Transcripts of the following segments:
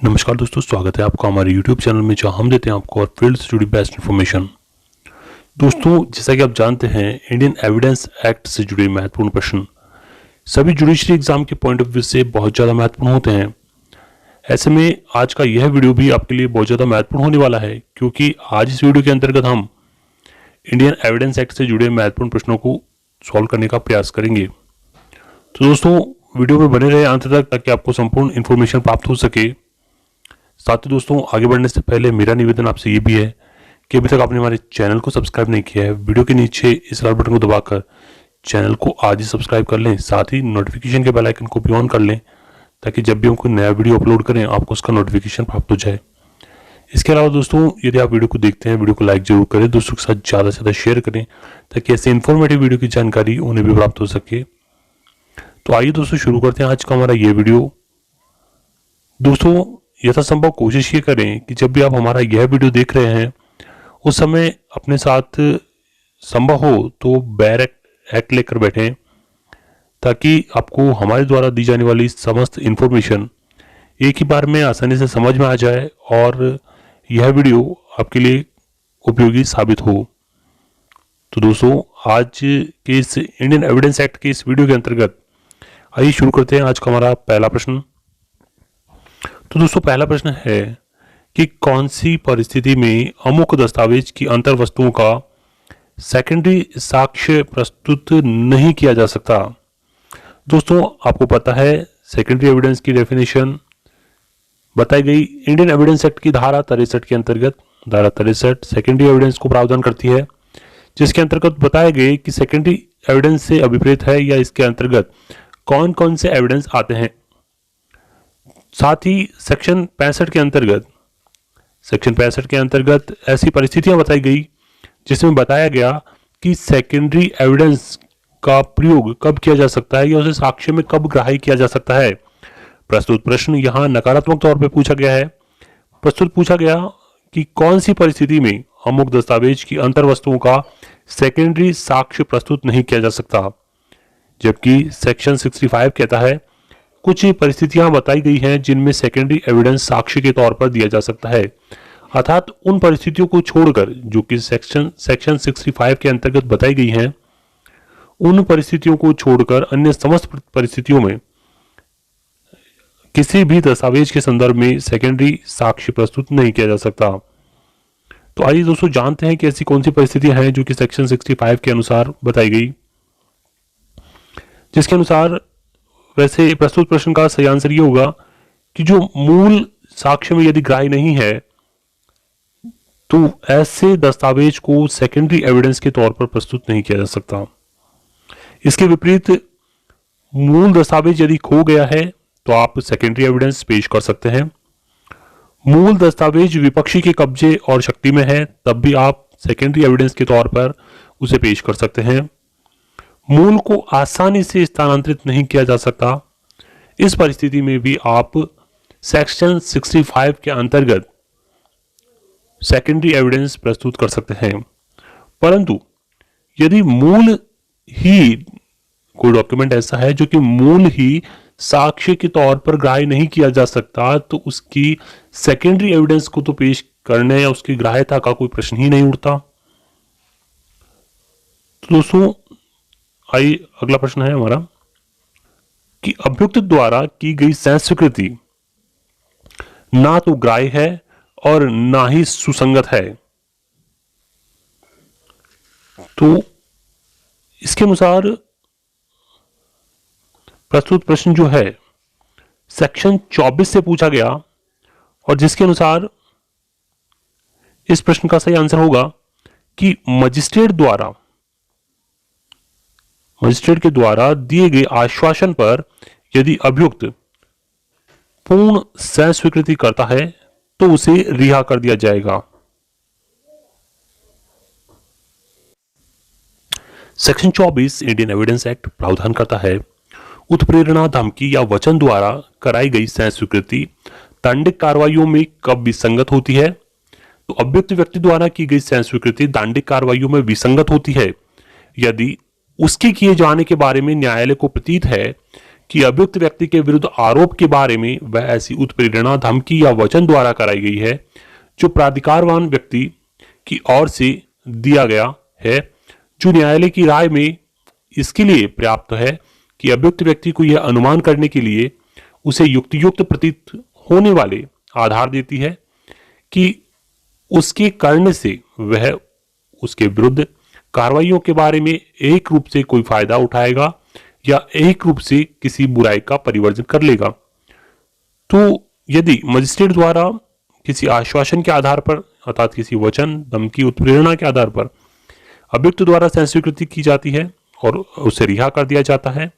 नमस्कार दोस्तों, स्वागत है आपका हमारे YouTube चैनल में, जहां हम देते हैं आपको और फील्ड से जुड़ी बेस्ट इन्फॉर्मेशन। दोस्तों, जैसा कि आप जानते हैं, इंडियन एविडेंस एक्ट से जुड़े महत्वपूर्ण प्रश्न सभी जुडिशरी एग्जाम के पॉइंट ऑफ व्यू से बहुत ज़्यादा महत्वपूर्ण होते हैं। ऐसे में आज का यह वीडियो भी आपके लिए बहुत ज़्यादा महत्वपूर्ण होने वाला है, क्योंकि आज इस वीडियो के अंतर्गत हम इंडियन एविडेंस एक्ट से जुड़े महत्वपूर्ण प्रश्नों को सॉल्व करने का प्रयास करेंगे। तो दोस्तों, वीडियो में बने रहे अंत तक ताकि आपको संपूर्ण इन्फॉर्मेशन प्राप्त हो सके। साथ ही दोस्तों, आगे बढ़ने से पहले मेरा निवेदन आपसे ये भी है कि अभी तक आपने हमारे चैनल को सब्सक्राइब नहीं किया है, वीडियो के नीचे इस लाल बटन को दबाकर चैनल को आज ही सब्सक्राइब कर लें। साथ ही नोटिफिकेशन के बेल आइकन को भी ऑन कर लें ताकि जब भी हम कोई नया वीडियो अपलोड करें आपको उसका नोटिफिकेशन प्राप्त हो जाए। इसके अलावा दोस्तों, यदि आप वीडियो को देखते हैं, वीडियो को लाइक जरूर करें, दोस्तों के साथ ज़्यादा से ज़्यादा शेयर करें ताकि ऐसे इन्फॉर्मेटिव वीडियो की जानकारी उन्हें भी प्राप्त हो सके। तो आइए दोस्तों, शुरू करते हैं आज का हमारा ये वीडियो। दोस्तों, यथासंभव कोशिश ये करें कि जब भी आप हमारा यह वीडियो देख रहे हैं उस समय अपने साथ संभव हो तो बैर एक्ट लेकर बैठें ताकि आपको हमारे द्वारा दी जाने वाली समस्त इन्फॉर्मेशन एक ही बार में आसानी से समझ में आ जाए और यह वीडियो आपके लिए उपयोगी साबित हो। तो दोस्तों, आज के इस इंडियन एविडेंस एक्ट के इस वीडियो के अंतर्गत आइए शुरू करते हैं आज का हमारा पहला प्रश्न। तो दोस्तों, पहला प्रश्न है कि कौन सी परिस्थिति में अमुक दस्तावेज की अंतर वस्तुओं का सेकेंडरी साक्ष्य प्रस्तुत नहीं किया जा सकता। दोस्तों, आपको पता है सेकेंडरी एविडेंस की डेफिनेशन बताई गई इंडियन एविडेंस एक्ट की धारा 63 के अंतर्गत। धारा 63 सेकेंडरी एविडेंस को प्रावधान करती है, जिसके अंतर्गत बताया गया कि सेकेंडरी एविडेंस से अभिप्रेत है या इसके अंतर्गत कौन कौन से एविडेंस आते हैं। साथ ही सेक्शन 65 के अंतर्गत ऐसी परिस्थितियां बताई गई जिसमें बताया गया कि सेकेंडरी एविडेंस का प्रयोग कब किया जा सकता है या उसे साक्ष्य में कब ग्राह्य किया जा सकता है। प्रस्तुत प्रश्न यहां नकारात्मक तौर पर पूछा गया है। पूछा गया कि कौन सी परिस्थिति में अमुक दस्तावेज की अंतर वस्तुओं का सेकेंडरी साक्ष्य प्रस्तुत नहीं किया जा सकता, जबकि सेक्शन 65 कहता है कुछ परिस्थितियां बताई गई हैं जिनमें सेकेंडरी एविडेंस साक्ष्य के तौर पर दिया जा सकता है। अर्थात उन परिस्थितियों को छोड़कर जो कि सेक्शन 65 के अंतर्गत बताई गई हैं, उन परिस्थितियों को छोड़कर अन्य समस्त परिस्थितियों में किसी भी दस्तावेज के संदर्भ में सेकेंडरी साक्ष्य प्रस्तुत नहीं किया जा सकता। तो आइए दोस्तों, जानते हैं कि ऐसी कौन सी परिस्थितियां हैं जो कि सेक्शन 65 के अनुसार बताई गई, जिसके अनुसार वैसे प्रस्तुत प्रश्न का सही आंसर ये होगा कि जो मूल साक्ष्य में यदि ग्राह्य नहीं है तो ऐसे दस्तावेज को सेकेंडरी एविडेंस के तौर पर प्रस्तुत नहीं किया जा सकता। इसके विपरीत मूल दस्तावेज यदि खो गया है तो आप सेकेंडरी एविडेंस पेश कर सकते हैं। मूल दस्तावेज विपक्षी के कब्जे और शक्ति में है तब भी आप सेकेंडरी एविडेंस के तौर पर उसे पेश कर सकते हैं। मूल को आसानी से स्थानांतरित नहीं किया जा सकता, इस परिस्थिति में भी आप सेक्शन 65 के अंतर्गत सेकेंडरी एविडेंस प्रस्तुत कर सकते हैं। परंतु यदि मूल ही कोई डॉक्यूमेंट ऐसा है जो कि मूल ही साक्ष्य के तौर पर ग्राह्य नहीं किया जा सकता, तो उसकी सेकेंडरी एविडेंस को तो पेश करने या उसकी ग्राह्यता का कोई प्रश्न ही नहीं उठता। तो दोस्तों, आइए अगला प्रश्न है हमारा कि अभियुक्त द्वारा की गई संस्वीकृति ना तो ग्राह्य है और ना ही सुसंगत है। तो इसके अनुसार प्रस्तुत प्रश्न जो है सेक्शन 24 से पूछा गया और जिसके अनुसार इस प्रश्न का सही आंसर होगा कि मजिस्ट्रेट के द्वारा दिए गए आश्वासन पर यदि अभियुक्त पूर्ण संस्वीकृति करता है तो उसे रिहा कर दिया जाएगा। सेक्शन 24 इंडियन एविडेंस एक्ट प्रावधान करता है उत्प्रेरणा, धमकी या वचन द्वारा कराई गई संस्वीकृति दंडिक कार्रवाइयों में कब विसंगत होती है। तो अभियुक्त व्यक्ति द्वारा की गई संस्वीकृति दंडिक कार्रवाइयों में विसंगत होती है यदि उसके किए जाने के बारे में न्यायालय को प्रतीत है कि अभियुक्त व्यक्ति के विरुद्ध आरोप के बारे में वह ऐसी उत्प्रेरणा, धमकी या वचन द्वारा कराई गई है जो प्राधिकारवान व्यक्ति की ओर से दिया गया है, जो न्यायालय की राय में इसके लिए पर्याप्त है कि अभियुक्त व्यक्ति को यह अनुमान करने के लिए उसे युक्तियुक्त प्रतीत होने वाले आधार देती है कि उसके करने से वह उसके विरुद्ध कार्रवाइयों के बारे में एक रूप से कोई फायदा उठाएगा या एक रूप से किसी बुराई का परिवर्जन कर लेगा। तो यदि मजिस्ट्रेट द्वारा किसी आश्वासन के आधार पर अर्थात किसी वचन, धमकी, उत्प्रेरणा के आधार पर अभियुक्त द्वारा सह स्वीकृति की जाती है और उसे रिहा कर दिया जाता है,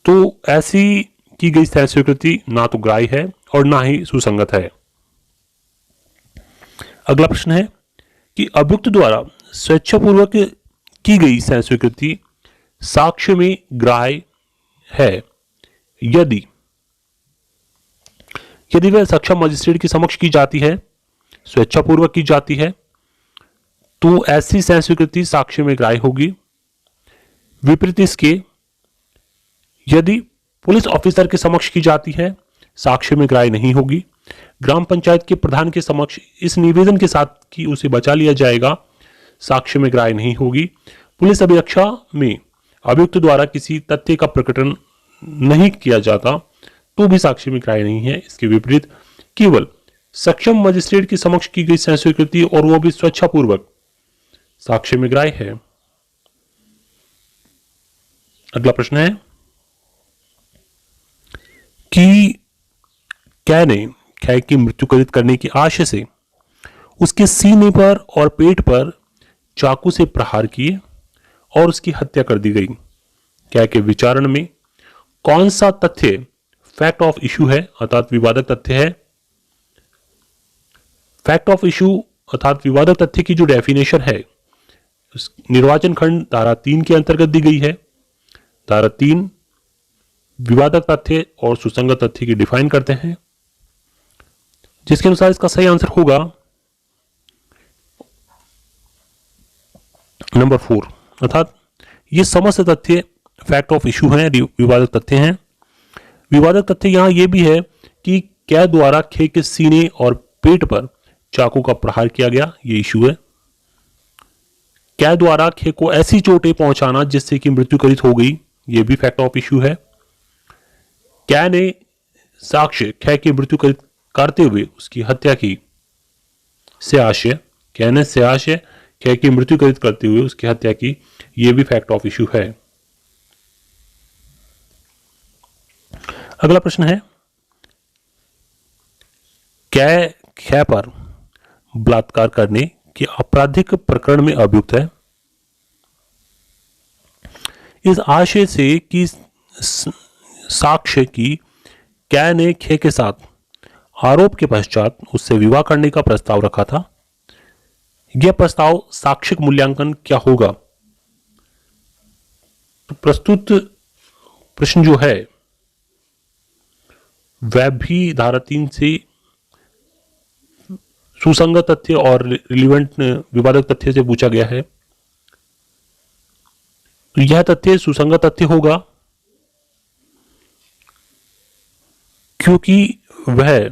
तो ऐसी की गई सह स्वीकृति ना तो ग्राह्य है और ना ही सुसंगत है। अगला प्रश्न है कि अभियुक्त द्वारा स्वेच्छापूर्वक की गई सह स्वीकृति साक्ष्य में ग्राह्य है यदि वह सक्षम मजिस्ट्रेट के समक्ष की जाती है, स्वेच्छापूर्वक की जाती है, तो ऐसी सह स्वीकृति साक्ष्य में ग्राह्य होगी। विपरीत इसके यदि पुलिस ऑफिसर के समक्ष की जाती है, साक्ष्य में ग्राह्य नहीं होगी। ग्राम पंचायत के प्रधान के समक्ष इस निवेदन के साथ कि उसे बचा लिया जाएगा, साक्ष्य में ग्राह्य नहीं होगी। पुलिस अभिरक्षा में अभियुक्त द्वारा किसी तथ्य का प्रकटन नहीं किया जाता तो भी साक्ष्य में ग्राह्य नहीं है। इसके विपरीत केवल सक्षम मजिस्ट्रेट के समक्ष की गई सह स्वीकृति और वो भी स्वेच्छापूर्वक, साक्ष्य में ग्राह्य है। अगला प्रश्न है कि कै ने कै की मृत्यु करित करने की आशय से उसके सीने पर और पेट पर चाकू से प्रहार किए और उसकी हत्या कर दी गई। कै के विचारण में कौन सा तथ्य फैक्ट ऑफ इशू है अर्थात विवादक तथ्य है? फैक्ट ऑफ इशू अर्थात विवादक तथ्य की जो डेफिनेशन है निर्वाचन खंड धारा 3 के अंतर्गत दी गई है। धारा 3 विवादक तथ्य और सुसंगत तथ्य की डिफाइन करते हैं, जिसके अनुसार इसका सही आंसर होगा नंबर 4 अर्थात ये समस्त तथ्य फैक्ट ऑफ इशू हैं, विवादक तथ्य हैं। विवादक तथ्य यहां यह भी है कि कै द्वारा खे के सीने और पेट पर चाकू का प्रहार किया गया, ये इशू है। कै द्वारा खे को ऐसी चोटें पहुंचाना जिससे कि मृत्यु करित हो गई, ये भी फैक्ट ऑफ इशू है। कै ने साक्ष्य खे की मृत्यु करित करते हुए उसकी हत्या की से आशय, कै ने से आशय कै की मृत्यु करित करते हुए उसकी हत्या की, यह भी फैक्ट ऑफ इशू है। अगला प्रश्न है कै कै पर बलात्कार करने के आपराधिक प्रकरण में अभियुक्त है। इस आशय से कि साक्ष्य की कै ने खे के साथ आरोप के पश्चात उससे विवाह करने का प्रस्ताव रखा था। यह प्रस्ताव साक्ष्यिक मूल्यांकन क्या होगा? तो प्रस्तुत प्रश्न जो है वह भी धारा 3 से सुसंगत तथ्य और रिलेवेंट विवादक तथ्य से पूछा गया है। तो यह तथ्य सुसंगत तथ्य होगा क्योंकि वह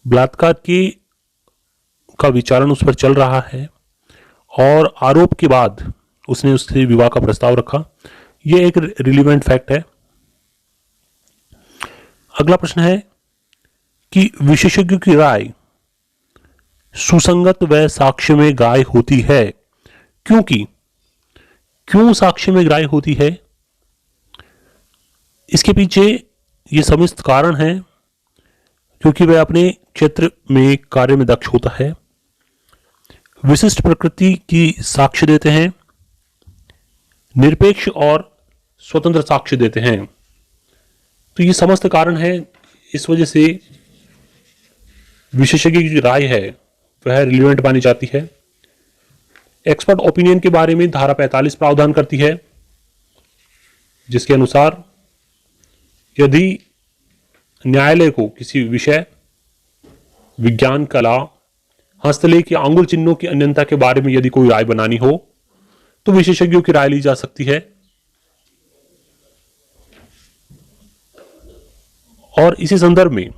बलात्कार का विचारण उस पर चल रहा है और आरोप के बाद उसने उससे विवाह का प्रस्ताव रखा। यह एक रिलेवेंट फैक्ट है। अगला प्रश्न है कि विशेषज्ञ की राय सुसंगत व साक्ष्य में ग्राह्य होती है क्यों साक्ष्य में ग्राह्य होती है? इसके पीछे ये समस्त कारण है क्योंकि वह अपने क्षेत्र में कार्य में दक्ष होता है, विशिष्ट प्रकृति की साक्ष्य देते हैं, निरपेक्ष और स्वतंत्र साक्ष्य देते हैं। तो ये समस्त कारण है, इस वजह से विशेषज्ञ की राय है वह रिलेवेंट मानी जाती है। एक्सपर्ट ओपिनियन के बारे में धारा 45 प्रावधान करती है, जिसके अनुसार यदि न्यायालय को किसी विषय, विज्ञान, कला, हस्तलेख या अंगुल चिन्हों की अन्यता के बारे में यदि कोई राय बनानी हो तो विशेषज्ञों की राय ली जा सकती है। और इसी संदर्भ में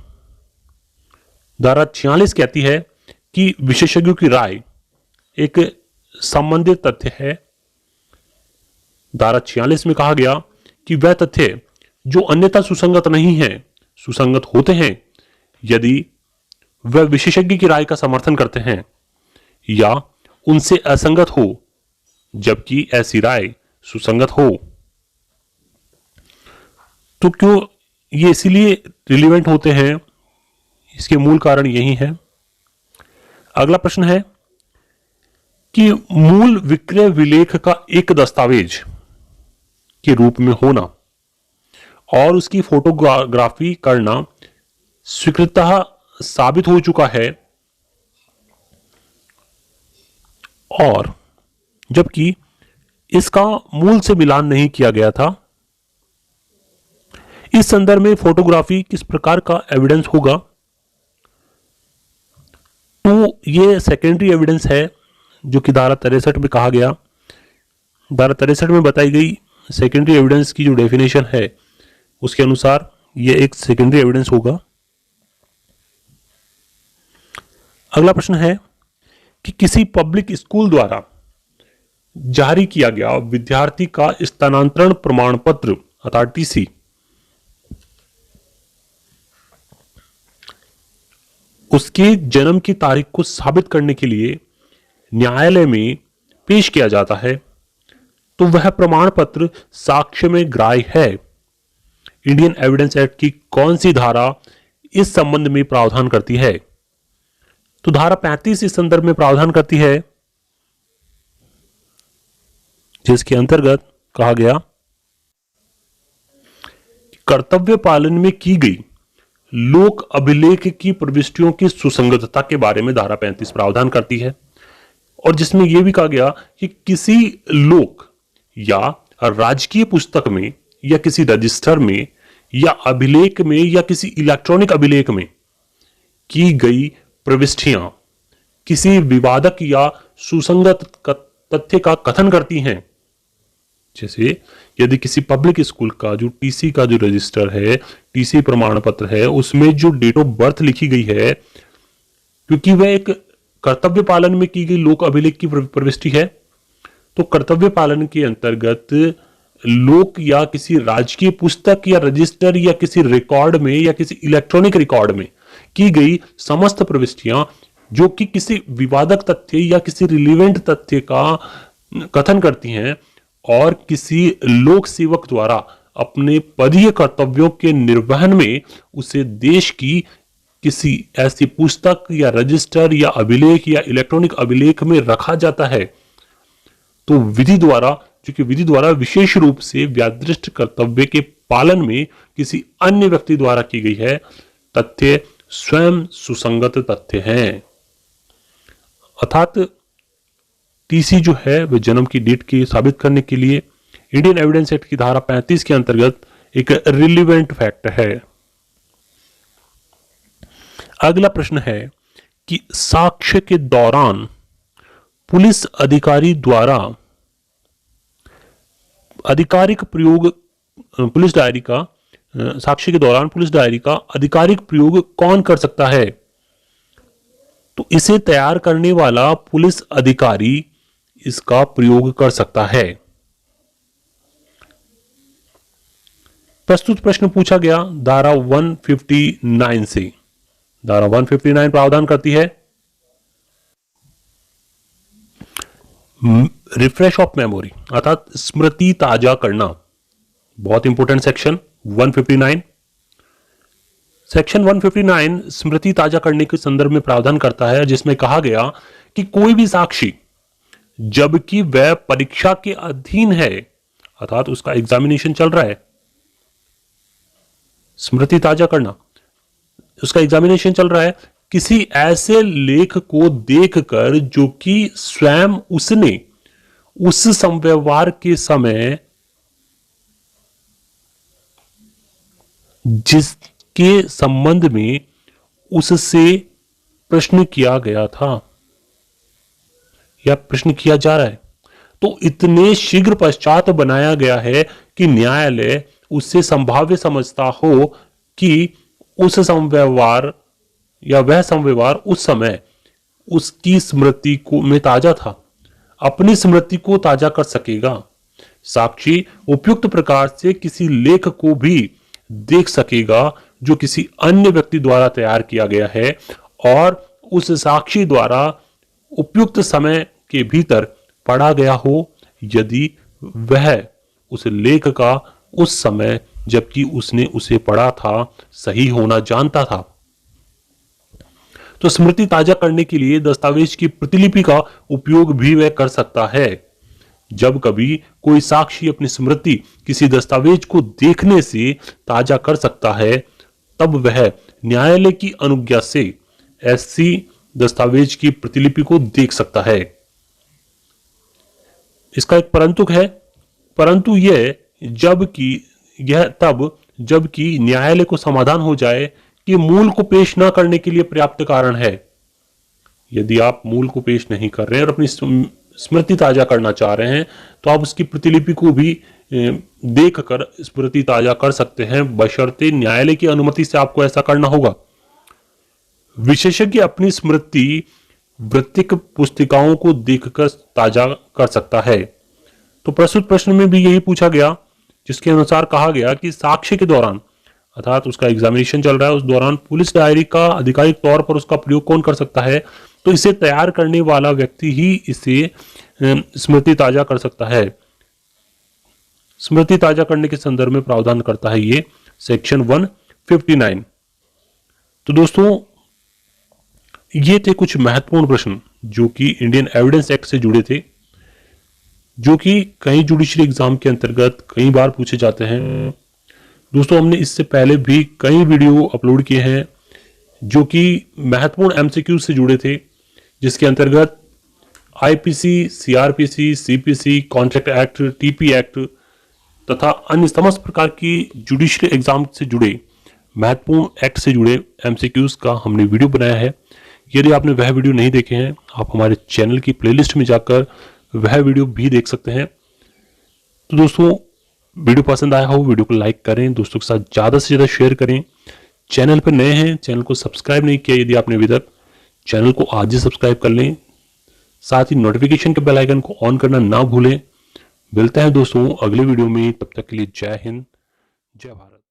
धारा 46 कहती है कि विशेषज्ञों की राय एक संबंधित तथ्य है। धारा 46 में कहा गया कि वह तथ्य जो अन्यथा सुसंगत नहीं है, सुसंगत होते हैं यदि वह विशेषज्ञ की राय का समर्थन करते हैं या उनसे असंगत हो जबकि ऐसी राय सुसंगत हो। तो क्यों ये इसीलिए रिलेवेंट होते हैं, इसके मूल कारण यही है। अगला प्रश्न है कि मूल विक्रय विलेख का एक दस्तावेज के रूप में होना और उसकी फोटोग्राफी करना स्वीकृतः साबित हो चुका है, और जबकि इसका मूल से मिलान नहीं किया गया था। इस संदर्भ में फोटोग्राफी किस प्रकार का एविडेंस होगा? तो ये सेकेंडरी एविडेंस है जो कि धारा 63 में कहा गया। धारा 63 में बताई गई सेकेंडरी एविडेंस की जो डेफिनेशन है उसके अनुसार ये एक सेकेंडरी एविडेंस होगा। अगला प्रश्न है कि किसी पब्लिक स्कूल द्वारा जारी किया गया विद्यार्थी का स्थानांतरण प्रमाण पत्र अर्थात टीसी उसके जन्म की तारीख को साबित करने के लिए न्यायालय में पेश किया जाता है, तो वह प्रमाण पत्र साक्ष्य में ग्राह्य है। इंडियन एविडेंस एक्ट की कौन सी धारा इस संबंध में प्रावधान करती है? तो धारा 35 इस संदर्भ में प्रावधान करती है, जिसके अंतर्गत कहा गया कर्तव्य पालन में की गई लोक अभिलेख की प्रविष्टियों की सुसंगतता के बारे में धारा 35 प्रावधान करती है, और जिसमें यह भी कहा गया कि किसी लोक या राजकीय पुस्तक में या किसी रजिस्टर में या अभिलेख में या किसी इलेक्ट्रॉनिक अभिलेख में की गई प्रविष्टियां किसी विवादक या सुसंगत तथ्य का कथन करती हैं। जैसे यदि किसी पब्लिक स्कूल का जो टीसी का जो रजिस्टर है, टीसी प्रमाण पत्र है, उसमें जो डेट ऑफ बर्थ लिखी गई है, क्योंकि वह एक कर्तव्य पालन में की गई लोक अभिलेख की प्रविष्टि है, तो कर्तव्य पालन के अंतर्गत लोक या किसी राजकीय पुस्तक या रजिस्टर या किसी रिकॉर्ड में या किसी इलेक्ट्रॉनिक रिकॉर्ड में की गई समस्त प्रविष्टियां जो कि किसी विवादक तथ्य या किसी रिलेवेंट तथ्य का कथन करती हैं और किसी लोक सेवक द्वारा अपने पदीय कर्तव्यों के निर्वहन में उसे देश की किसी ऐसी पुस्तक या रजिस्टर या अभिलेख या इलेक्ट्रॉनिक अभिलेख में रखा जाता है, तो विधि द्वारा, क्योंकि विधि द्वारा विशेष रूप से व्यादृष्ट कर्तव्य के पालन में किसी अन्य व्यक्ति द्वारा की गई है, तथ्य स्वयं सुसंगत तथ्य हैं। अर्थात टीसी जो है वह जन्म की डेट की साबित करने के लिए इंडियन एविडेंस एक्ट की धारा 35 के अंतर्गत एक रिलेवेंट फैक्ट है। अगला प्रश्न है कि साक्ष्य के दौरान पुलिस अधिकारी द्वारा आधिकारिक प्रयोग पुलिस डायरी का साक्ष्य के दौरान पुलिस डायरी का आधिकारिक प्रयोग कौन कर सकता है? तो इसे तैयार करने वाला पुलिस अधिकारी इसका प्रयोग कर सकता है। प्रस्तुत प्रश्न पूछा गया धारा 159 से। धारा 159 प्रावधान करती है रिफ्रेश ऑफ मेमोरी अर्थात स्मृति ताजा करना। बहुत इंपॉर्टेंट सेक्शन 159। सेक्शन 159 स्मृति ताजा करने के संदर्भ में प्रावधान करता है, जिसमें कहा गया कि कोई भी साक्षी जबकि वह परीक्षा के अधीन है, अर्थात उसका एग्जामिनेशन चल रहा है, स्मृति ताजा करना, उसका एग्जामिनेशन चल रहा है, किसी ऐसे लेख को देखकर जो कि स्वयं उसने उस संव्यवहार के समय जिसके संबंध में उससे प्रश्न किया गया था या प्रश्न किया जा रहा है, तो इतने शीघ्र पश्चात बनाया गया है कि न्यायालय उससे संभाव्य समझता हो कि उस समव्यवहार या वह समव्यवहार उस समय उसकी स्मृति को में ताजा था, अपनी स्मृति को ताजा कर सकेगा। साक्षी उपयुक्त प्रकार से किसी लेख को भी देख सकेगा जो किसी अन्य व्यक्ति द्वारा तैयार किया गया है और उस साक्षी द्वारा उपयुक्त समय के भीतर पढ़ा गया हो, यदि वह उस लेख का उस समय जबकि उसने उसे पढ़ा था सही होना जानता था। तो स्मृति ताजा करने के लिए दस्तावेज की प्रतिलिपि का उपयोग भी वह कर सकता है। जब कभी कोई साक्षी अपनी स्मृति किसी दस्तावेज को देखने से ताजा कर सकता है, तब वह न्यायालय की अनुज्ञा से ऐसी दस्तावेज की प्रतिलिपि को देख सकता है। इसका एक परंतु है, परंतु यह तब जबकि न्यायालय को समाधान हो जाए कि मूल को पेश न करने के लिए पर्याप्त कारण है। यदि आप मूल को पेश नहीं कर रहे हैं और अपनी स्मृति ताजा करना चाह रहे हैं, तो आप उसकी प्रतिलिपि को भी देखकर स्मृति ताजा कर सकते हैं, बशर्ते न्यायालय की अनुमति से आपको ऐसा करना होगा। विशेषज्ञ अपनी स्मृति वृत्तिक पुस्तिकाओं को देखकर ताजा कर सकता है। तो प्रस्तुत प्रश्न में भी यही पूछा गया, जिसके अनुसार कहा गया कि साक्ष्य के दौरान, अर्थात उसका एग्जामिनेशन चल रहा है, उस दौरान पुलिस डायरी का आधिकारिक तौर पर उसका प्रयोग कौन कर सकता है? तो इसे तैयार करने वाला व्यक्ति ही इसे स्मृति ताजा कर सकता है। स्मृति ताजा करने के संदर्भ में प्रावधान करता है ये सेक्शन 159। तो दोस्तों, ये थे कुछ महत्वपूर्ण प्रश्न जो कि इंडियन एविडेंस एक्ट से जुड़े थे, जो कि कई जुडिशरी एग्जाम के अंतर्गत कई बार पूछे जाते हैं। दोस्तों, हमने इससे पहले भी कई वीडियो अपलोड किए हैं जो कि महत्वपूर्ण एमसीक्यू से जुड़े थे, जिसके अंतर्गत IPC, CrPC, CPC, contract act, TP act तथा अन्य समस्त प्रकार की जुडिशरी एग्जाम से जुड़े महत्वपूर्ण एक्ट से जुड़े एमसीक्यूज का हमने वीडियो बनाया है। यदि आपने वह वीडियो नहीं देखे हैं, आप हमारे चैनल की प्लेलिस्ट में जाकर वह वीडियो भी देख सकते हैं। तो दोस्तों, वीडियो पसंद आया हो, वीडियो को लाइक करें, दोस्तों के साथ ज़्यादा से ज़्यादा शेयर करें। चैनल पर नए हैं, चैनल को सब्सक्राइब नहीं किया यदि आपने अभी तक, चैनल को आज ही सब्सक्राइब कर लें। साथ ही नोटिफिकेशन के बेल आइकन को ऑन करना ना भूलें। मिलते हैं दोस्तों अगले वीडियो में, तब तक के लिए जय हिंद, जय भारत।